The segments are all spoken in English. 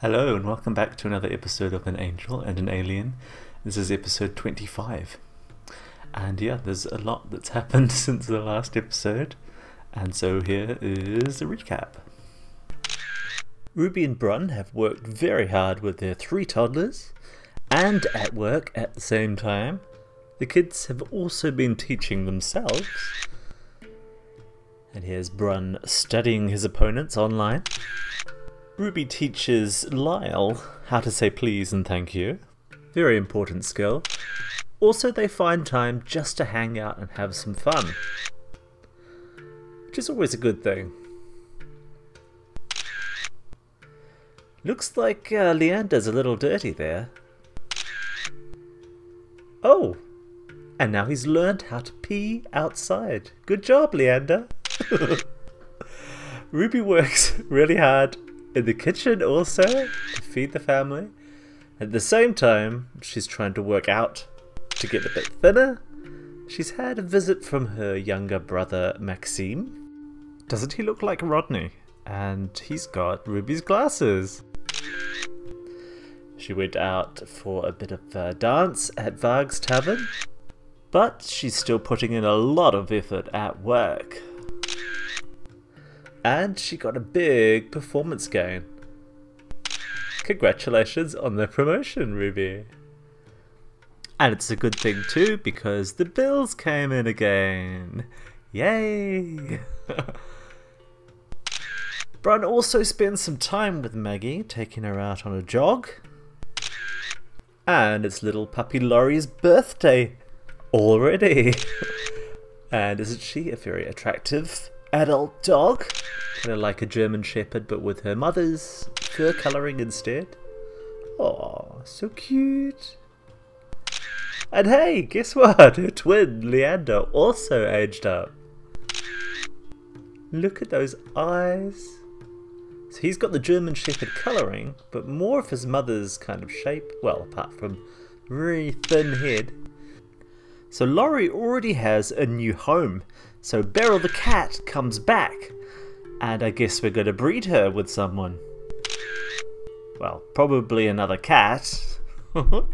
Hello and welcome back to another episode of An Angel and an Alien. This is episode 25. And yeah, there's a lot that's happened since the last episode. And so here is a recap. Ruby and Brun have worked very hard with their 3 toddlers and at work at the same time. The kids have also been teaching themselves. And here's Brun studying his opponents online. Ruby teaches Lyle how to say please and thank you. Very important skill. Also, they find time just to hang out and have some fun, which is always a good thing. Looks like Leander's a little dirty there. Oh! And now he's learned how to pee outside. Good job, Leander! Ruby works really hard in the kitchen also to feed the family. At the same time, she's trying to work out to get a bit thinner. She's had a visit from her younger brother Maxime. Doesn't he look like Rodney? And he's got Ruby's glasses. She went out for a bit of a dance at Varg's Tavern, but she's still putting in a lot of effort at work. And she got a big performance gain. Congratulations on the promotion, Ruby. And it's a good thing too, because the bills came in again. Yay! Brun also spends some time with Maggie, taking her out on a jog. And it's little puppy Laurie's birthday already. And isn't she a very attractive adult dog? Kind of like a German Shepherd, but with her mother's fur colouring instead. Oh, so cute. And hey, guess what? Her twin, Leander, also aged up. Look at those eyes. So he's got the German Shepherd colouring, but more of his mother's kind of shape. Well, apart from very thin head. So Laurie already has a new home. So Beryl the cat comes back. And I guess we're going to breed her with someone. Well, probably another cat. But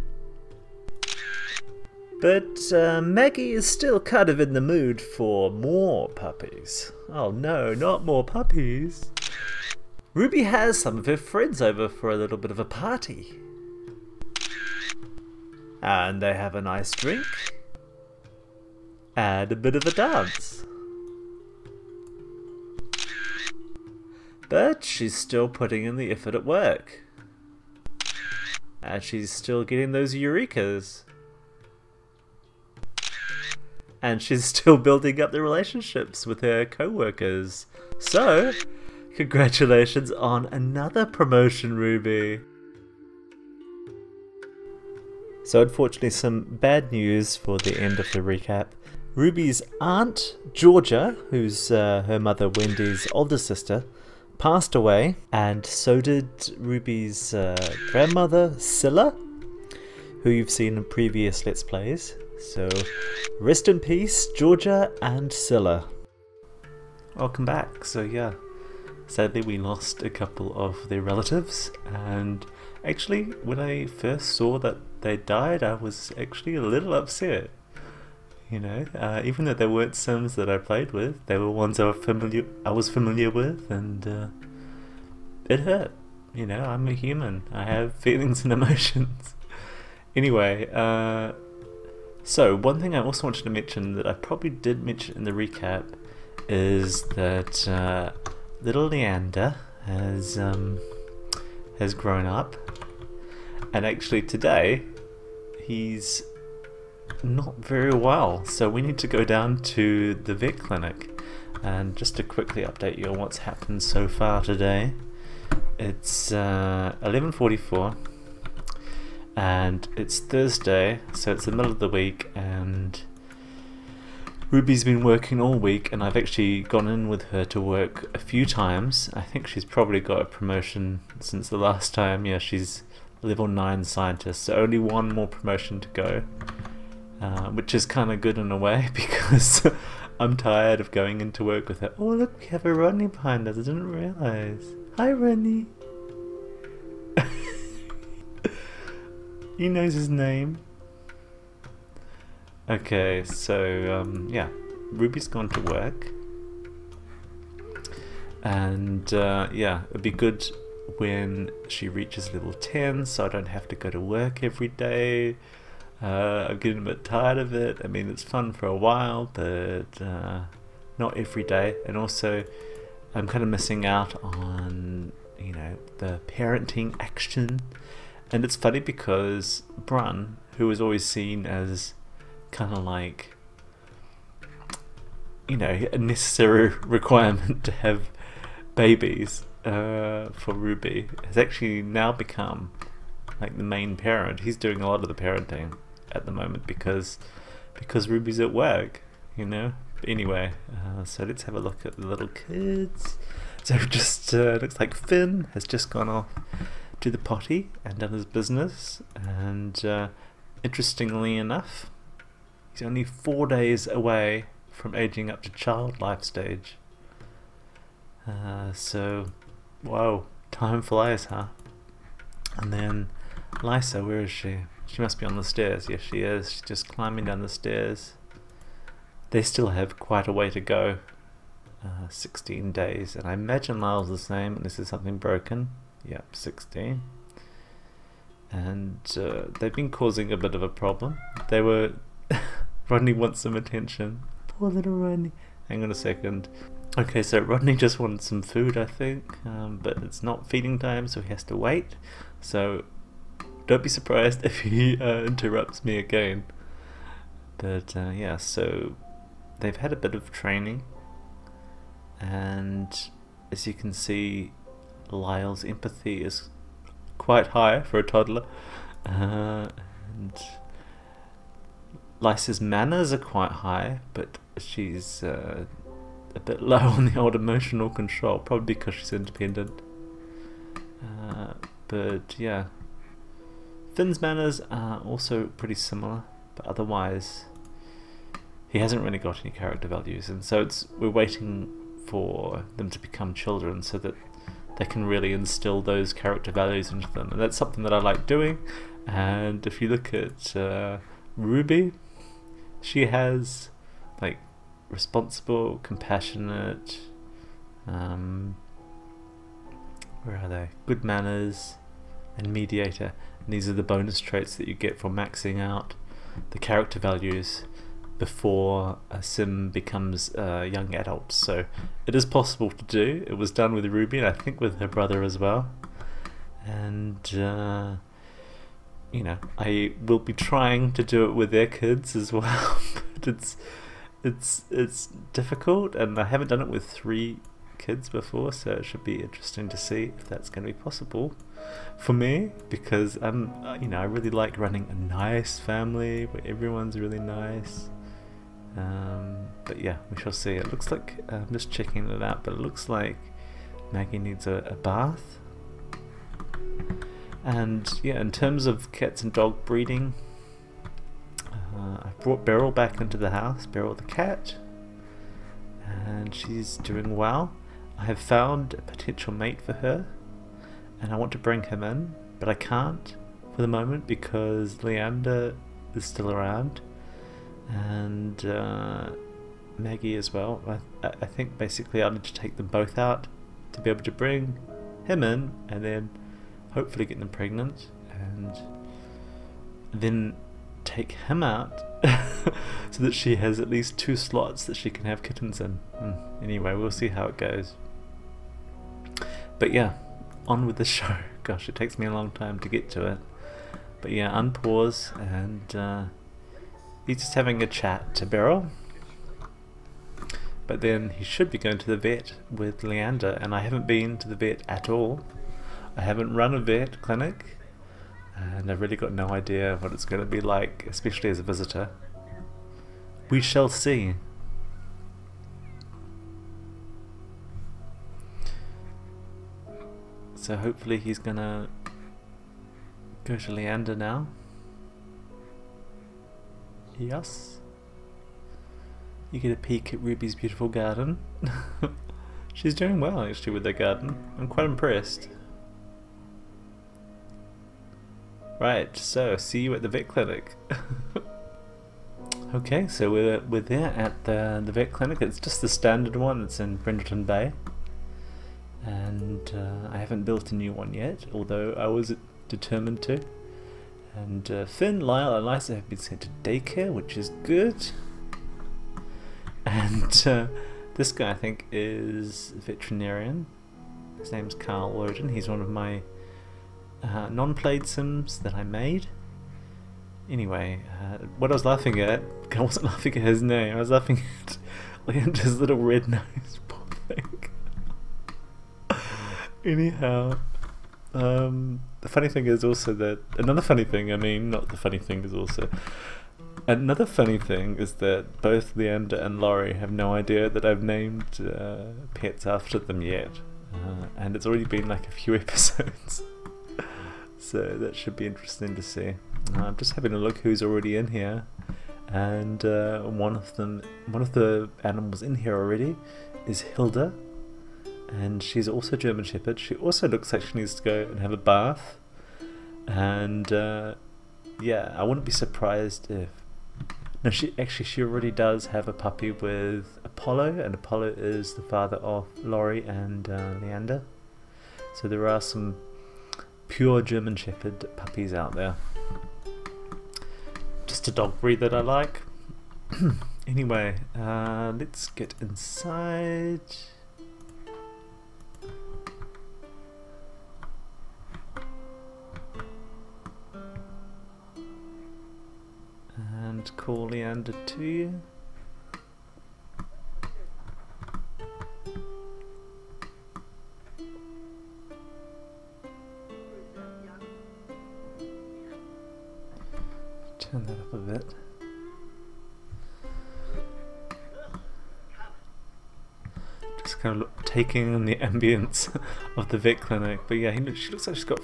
Maggie is still kind of in the mood for more puppies. Oh no, not more puppies. Ruby has some of her friends over for a little bit of a party. And they have a nice drink. And a bit of a dance. But she's still putting in the effort at work. And she's still getting those eurekas. And she's still building up the relationships with her co-workers. So, congratulations on another promotion, Ruby. So unfortunately, some bad news for the end of the recap. Ruby's aunt, Georgia, who's her mother Wendy's older sister, passed away, and so did Ruby's grandmother, Scylla, who you've seen in previous Let's Plays. So, rest in peace, Georgia and Scylla. Welcome back. So yeah, sadly we lost a couple of their relatives, and actually when I first saw that they died, I was actually a little upset. You know, even though they weren't Sims that I played with, they were ones I was familiar with, and it hurt. You know, I'm a human. I have feelings and emotions. Anyway, so one thing I also wanted to mention that I probably did mention in the recap is that little Leander has grown up, and actually today he's not very well, so we need to go down to the vet clinic. And just to quickly update you on what's happened so far today, it's 11:44 and it's Thursday, so it's the middle of the week, and Ruby's been working all week, and I've actually gone in with her to work a few times. I think she's probably got a promotion since the last time. Yeah, she's level 9 scientist, so only one more promotion to go. Which is kind of good in a way, because I'm tired of going into work with her. Oh look, we have a Rodney behind us, I didn't realise. Hi Rodney. He knows his name. Okay, so yeah, Ruby's gone to work, and yeah, it'd be good when she reaches level 10, so I don't have to go to work every day. I'm getting a bit tired of it. I mean, it's fun for a while, but not every day. And also, I'm kind of missing out on, you know, the parenting action. And it's funny because Brun, who was always seen as kind of like, you know, a necessary requirement to have babies for Ruby, has actually now become like the main parent. He's doing a lot of the parenting at the moment because Ruby's at work, you know. But anyway, so let's have a look at the little kids. So just looks like Finn has just gone off to the potty and done his business, and interestingly enough, he's only 4 days away from aging up to child life stage. So, whoa, time flies, huh? And then Lysa, where is she? She must be on the stairs. Yes, she is. She's just climbing down the stairs. They still have quite a way to go. 16 days, and I imagine Lyle's the same unless there's something broken. Yep, 16. And they've been causing a bit of a problem. They were... Rodney wants some attention. Poor little Rodney. Hang on a second. Okay, so Rodney just wanted some food, I think, but it's not feeding time, so he has to wait. So don't be surprised if he interrupts me again. But yeah, so they've had a bit of training, and as you can see, Lyle's empathy is quite high for a toddler, and Lysa's manners are quite high, but she's a bit low on the old emotional control, probably because she's independent. But yeah, Finn's manners are also pretty similar, but otherwise he hasn't really got any character values, and so we're waiting for them to become children so that they can really instill those character values into them, and that's something that I like doing. And if you look at Ruby, she has like responsible, compassionate, where are they? Good manners and mediator. And these are the bonus traits that you get from maxing out the character values before a sim becomes young adults. So it is possible to do. It was done with Ruby, and I think with her brother as well. And you know, I will be trying to do it with their kids as well. But it's difficult, and I haven't done it with 3 kids before, so it should be interesting to see if that's going to be possible for me, because you know, I really like running a nice family where everyone's really nice. But yeah, we shall see. It looks like, I'm just checking it out, but it looks like Maggie needs a bath. And yeah, in terms of cats and dog breeding, I brought Beryl back into the house, Beryl the cat, and she's doing well. I have found a potential mate for her, and I want to bring him in, but I can't for the moment because Leander is still around, and Maggie as well. I think basically I need to take them both out to be able to bring him in, and then hopefully get them pregnant, and then take him out so that she has at least 2 slots that she can have kittens in. Anyway, we'll see how it goes. But yeah, on with the show. Gosh, it takes me a long time to get to it. But yeah, unpause, and he's just having a chat to Beryl. But then he should be going to the vet with Leander, and I haven't been to the vet at all. I haven't run a vet clinic, and I've really got no idea what it's going to be like, especially as a visitor. We shall see. So hopefully he's going to go to Leander now. Yes. You get a peek at Ruby's beautiful garden. She's doing well actually with her garden. I'm quite impressed. Right, so see you at the vet clinic. Okay, so we're there at the vet clinic. It's just the standard one. It's in Brendleton Bay, and I haven't built a new one yet, although I was determined to. And Finn, Lyle, and Lisa have been sent to daycare, which is good. And this guy, I think, is a veterinarian. His name's Carl Woden. He's one of my non-played Sims that I made. Anyway, what I was laughing at, I wasn't laughing at his name, I was laughing at Leander's little red nose, poor thing. Anyhow, the funny thing is also that, another funny thing is that both Leander and Laurie have no idea that I've named pets after them yet. And it's already been like a few episodes. So that should be interesting to see. I'm just having a look who's already in here, and one of the animals in here already is Hilda, and she's also German Shepherd. She also looks like she needs to go and have a bath, and yeah, I wouldn't be surprised if... No, she already does have a puppy with Apollo, and Apollo is the father of Laurie and Leander. So there are some pure German Shepherd puppies out there. Just a dog breed that I like. Anyway, let's get inside. And call Leander to you. Turn that up a bit. Just kind of taking in the ambience of the vet clinic. But yeah, she looks like she's got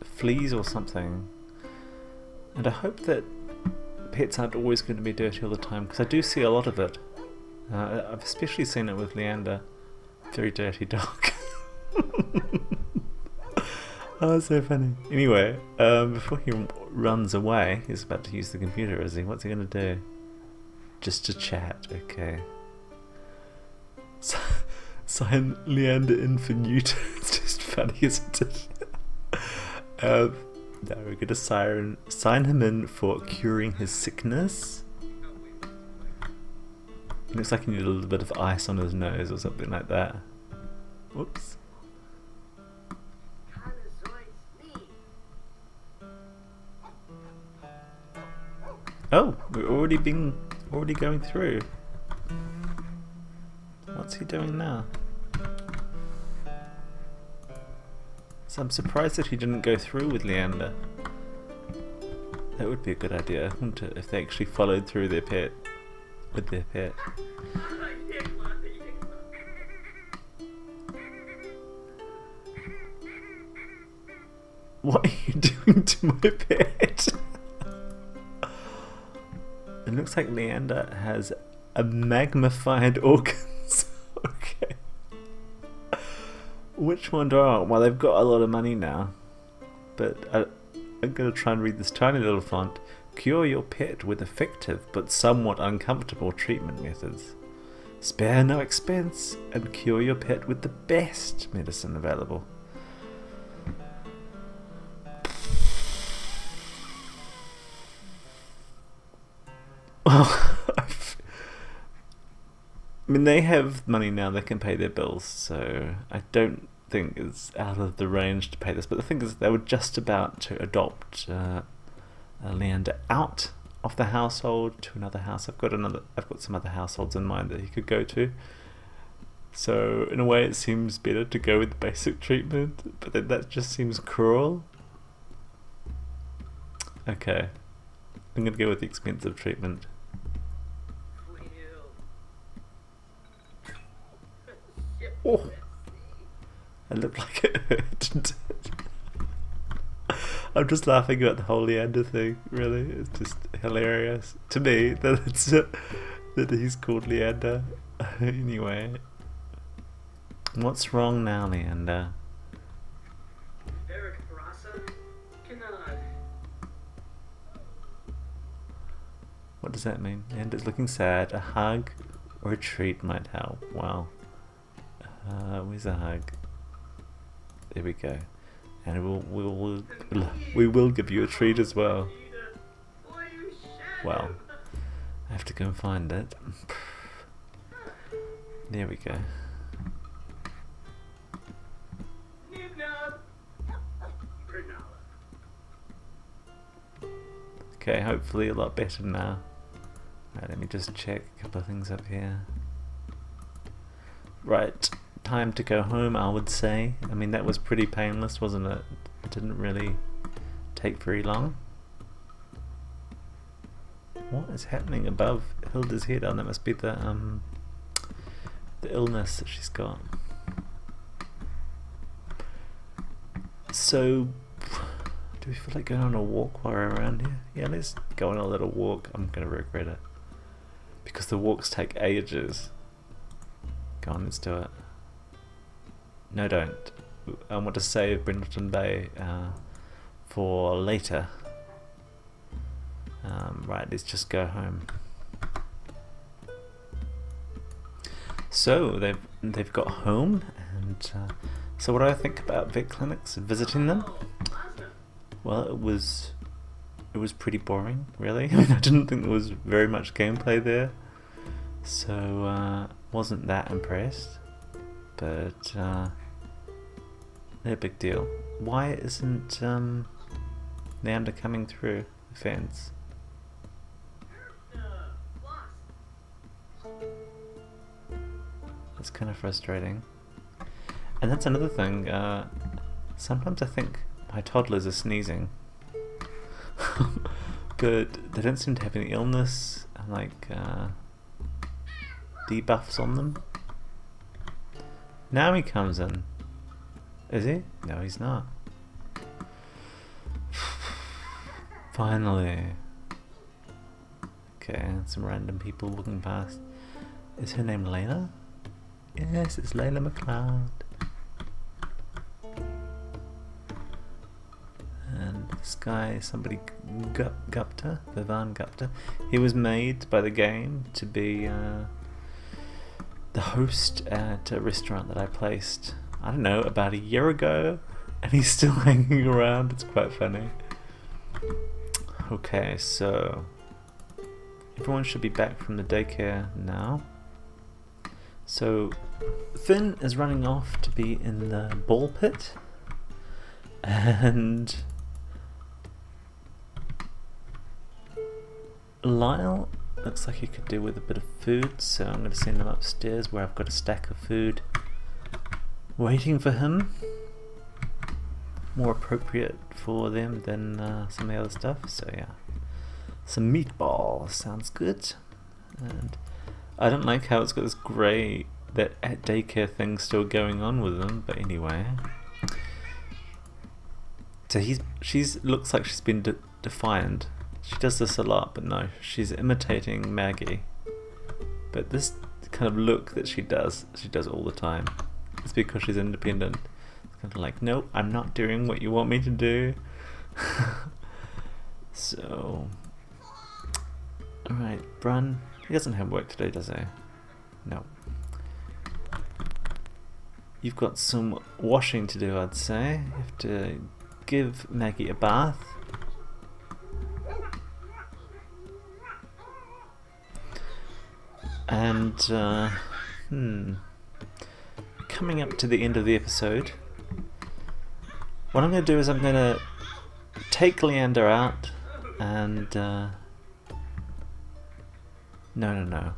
fleas or something. And I hope that pets aren't always going to be dirty all the time, because I do see a lot of it. I've especially seen it with Leander. Very dirty dog. Oh, so funny. Anyway, before he runs away, he's about to use the computer, is he? What's he going to do? Just to chat, okay. Sign Leander in for neuter. It's just funny, isn't it? Now we're going to sign him in for curing his sickness. Looks like he needs a little bit of ice on his nose or something like that. Whoops. Oh, we're already going through. What's he doing now? So I'm surprised that he didn't go through with Leander. That would be a good idea, wouldn't it, if they actually followed through with their pet. What are you doing to my pet? It looks like Leander has a magnified organs. Okay. Which one do I want? Well, they've got a lot of money now. But I'm going to try and read this tiny little font. Cure your pet with effective but somewhat uncomfortable treatment methods. Spare no expense and cure your pet with the best medicine available. Well, I mean, they have money now, they can pay their bills, so I don't think it's out of the range to pay this. But the thing is, they were just about to adopt Leander out of the household to another house. I've got some other households in mind that he could go to. So in a way, it seems better to go with basic treatment, but then that just seems cruel. Okay, I'm gonna go with the expensive treatment. Oh, it looked like it hurt, didn't it? I'm just laughing about the whole Leander thing, really. It's just hilarious to me that that he's called Leander. Anyway, what's wrong now, Leander? What does that mean? And it's looking sad. A hug or a treat might help. Wow. Where's a hug? There we go. And we will give you a treat as well. Well, I have to go and find it. There we go. Okay, hopefully a lot better now. Right, let me just check a couple of things up here. Right, time to go home, I would say. I mean, that was pretty painless, wasn't it? It didn't really take very long. What is happening above Hilda's head? Oh, that must be the illness that she's got. So, do we feel like going on a walk while we're around here? Yeah, let's go on a little walk. I'm gonna regret it because the walks take ages. Go on, let's do it. No, don't. I want to save Brindleton Bay for later. Right, let's just go home. So they've got home, and so what do I think about vet clinics and visiting them? Well, it was pretty boring, really. I mean, I didn't think there was very much gameplay there, so wasn't that impressed. But no big deal. Why isn't Leander coming through the fence? It's kind of frustrating. And that's another thing. Sometimes I think my toddlers are sneezing, but they don't seem to have any illness, like debuffs on them. Now he comes in. Is he? No, he's not. Finally. Okay, some random people walking past. Is her name Layla? Yes, it's Layla MacLeod. And this guy, somebody Gupta, Vivan Gupta. He was made by the game to be the host at a restaurant that I placed, I don't know, about a year ago, and he's still hanging around. It's quite funny. Okay, so everyone should be back from the daycare now. So Finn is running off to be in the ball pit, and Lyle looks like he could do with a bit of food, so I'm going to send him upstairs where I've got a stack of food waiting for him. More appropriate for them than some of the other stuff, so yeah. Some meatballs sounds good. And I don't like how it's got this grey, that at daycare thing still going on with them, but anyway. So she's looks like she's been defiant. She does this a lot, but no, she's imitating Maggie. But this kind of look that she does all the time. It's because she's independent. It's kind of like, nope, I'm not doing what you want me to do. So, alright, Brun. He doesn't have work today, does he? No. You've got some washing to do, I'd say. You have to give Maggie a bath. And, coming up to the end of the episode, what I'm going to do is I'm going to take Leander out and, no.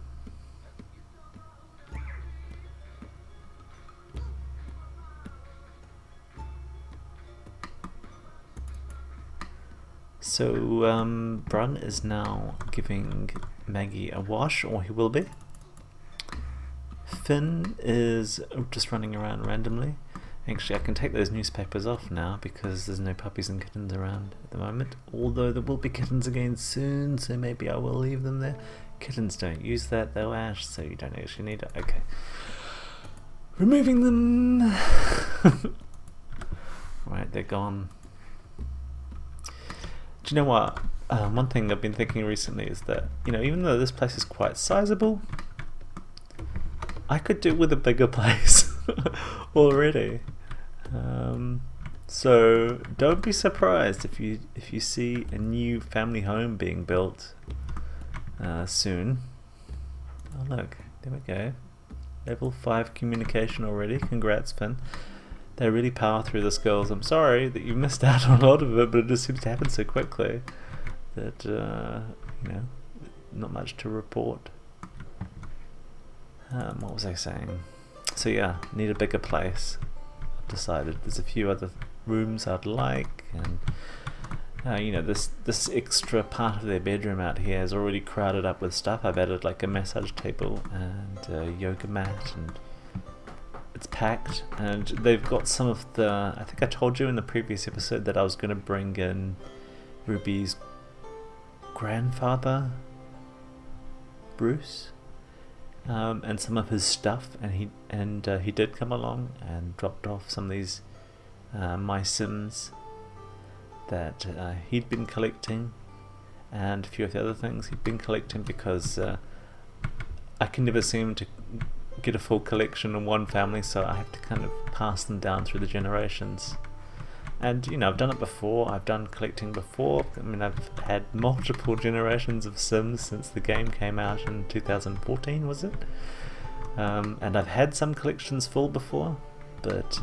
So, Brun is now giving Maggie a wash, or he will be. Finn is just running around randomly. Actually, I can take those newspapers off now because there's no puppies and kittens around at the moment. Although there will be kittens again soon, so maybe I will leave them there. Kittens don't use that though, Ash, so you don't actually need it. Okay. Removing them! Right, they're gone. Do you know what? one thing I've been thinking recently is that, you know, even though this place is quite sizable, I could do with a bigger place already. So don't be surprised if you see a new family home being built soon. Oh look, there we go. Level 5 communication already. Congrats, Finn. They really power through this, girls. I'm sorry that you missed out on a lot of it, but it just seems to happen so quickly that you know, not much to report. What was I saying? So yeah, need a bigger place. I've decided there's a few other rooms I'd like, and you know, this extra part of their bedroom out here is already crowded up with stuff. I've added like a massage table and a yoga mat, and it's packed. And they've got some of the, I think I told you in the previous episode that I was going to bring in Ruby's grandfather, Bruce, and some of his stuff, and he did come along and dropped off some of these My Sims that he'd been collecting, and a few of the other things he'd been collecting, because I can never seem to get a full collection in one family, so I have to kind of pass them down through the generations. And you know, I've done it before, I've done collecting before. I mean, I've had multiple generations of Sims since the game came out in 2014, was it? And I've had some collections full before, but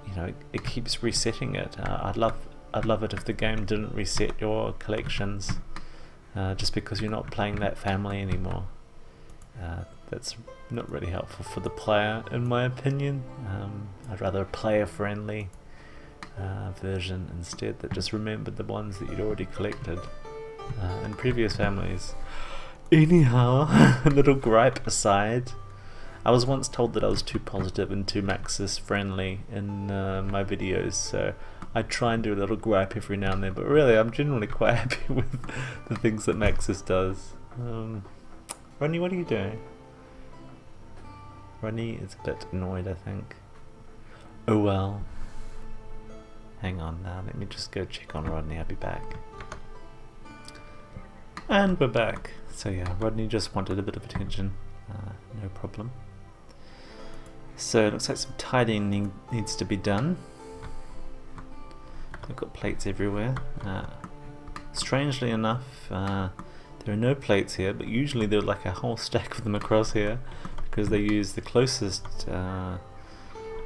you know, it keeps resetting it. I'd love it if the game didn't reset your collections just because you're not playing that family anymore. That's not really helpful for the player, in my opinion. I'd rather a player-friendly version instead that just remembered the ones that you'd already collected in previous families. Anyhow, a little gripe aside, I was once told that I was too positive and too Maxis friendly in my videos, so I try and do a little gripe every now and then, but really I'm generally quite happy with the things that Maxis does. Rodney, what are you doing? Rodney is a bit annoyed, I think. Oh well. Hang on now, let me just go check on Rodney, I'll be back. And we're back. So yeah, Rodney just wanted a bit of attention, no problem. So it looks like some tidying needs to be done. I've got plates everywhere. Strangely enough, there are no plates here, but usually there's like a whole stack of them across here, because they use the closest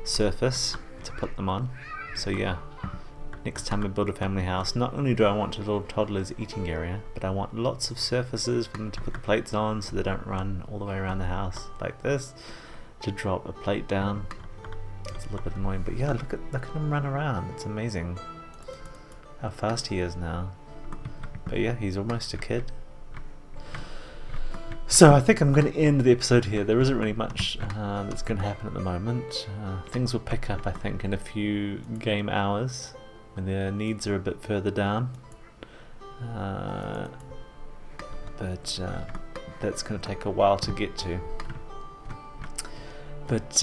surface to put them on. So yeah, next time I build a family house, not only do I want a little toddler's eating area, but I want lots of surfaces for them to put the plates on so they don't run all the way around the house like this to drop a plate down. It's a little bit annoying, but yeah, look at him run around. It's amazing how fast he is now. But yeah, he's almost a kid. So I think I'm going to end the episode here. There isn't really much that's going to happen at the moment. Things will pick up, I think, in a few game hours when their needs are a bit further down. But that's going to take a while to get to. But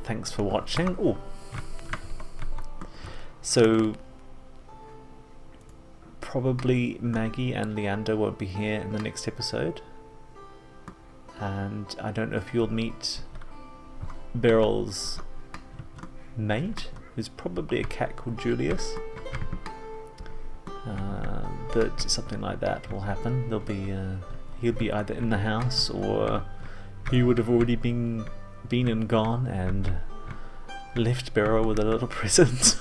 thanks for watching. Ooh. So probably Maggie and Leander won't be here in the next episode. And I don't know if you'll meet Beryl's mate, who's probably a cat called Julius. But something like that will happen. There'll be he'll be either in the house, or he would have already been and gone and left Beryl with a little present.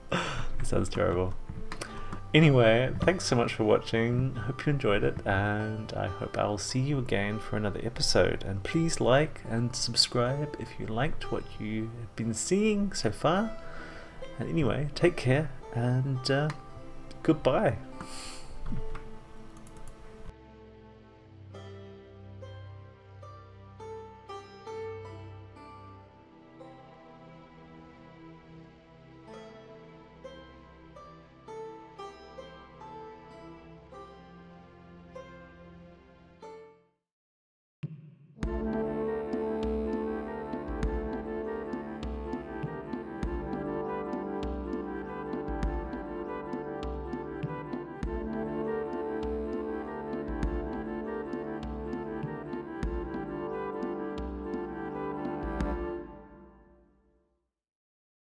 That sounds terrible. Anyway, thanks so much for watching. Hope you enjoyed it, and I hope I will see you again for another episode. And please like and subscribe if you liked what you have been seeing so far. And anyway, take care, and goodbye.